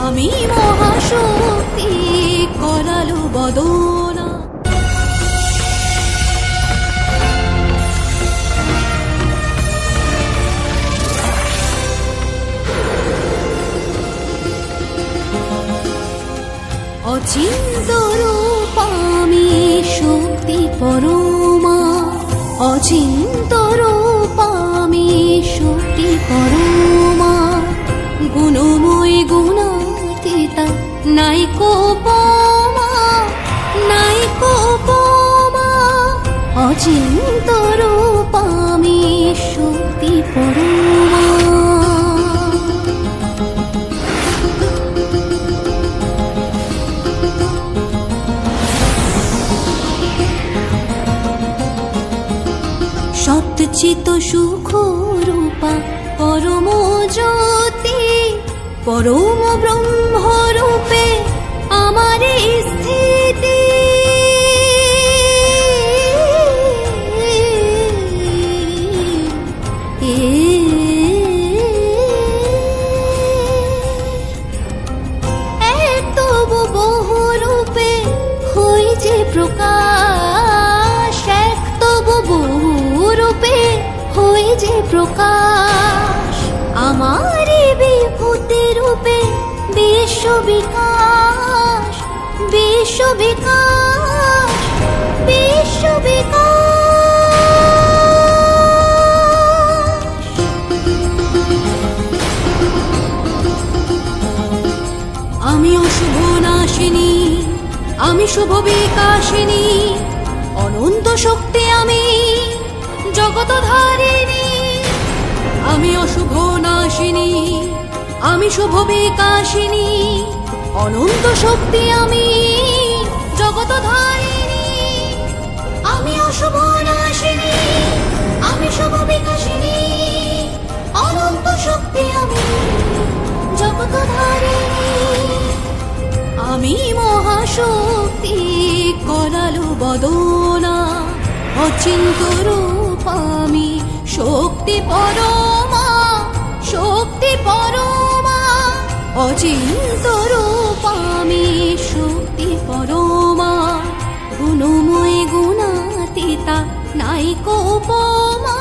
আমি মহাশক্তি করালো বদনা। অচিন্ত রূপ আমি শক্তি পরমা, অচিন্ত রূপ আমি শক্তি পরমা। গুণময় গুণাতীতা নাইকো উপমা, নাইকো উপমা। অচিন্ত রূপ আমি শক্তি পরমা। সচ্চিত সুখ রূপা পরম জ্যোতি, পরম ব্রহ্ম রূপে আমার স্থিতি। তব বহু রূপে হই যে প্রকাশ, এক তব বহু রূপে হই যে প্রকাশ। আমার বিভূতি রূপে বিশ্ব বিকাশ, বিশ্ব বিকাশ, বিশ্ব বিকাশ। আমি অশুভ নাশিনী, আমি শুভ বিকাশিনী। অনন্ত শক্তি আমি জগত ধারিণী। আমি অশুভ নাশিনী, আমি শুভ বিকাশিনী। অনন্ত শক্তি আমি জগত ধারিণী। আমি অশুভ নাশিনী, আমি শুভ বিকাশিনী। অনন্ত শক্তি আমি জগত ধারিণী। আমি মহাশক্তি করালো বদনা। অচিন্ত রূপ আমি শক্তি পরমা, শক্তি পরমা। অচিন্ত রূপ আমি শক্তি পরমা। গুণময় গুণাতীতা নাইকো উপমা,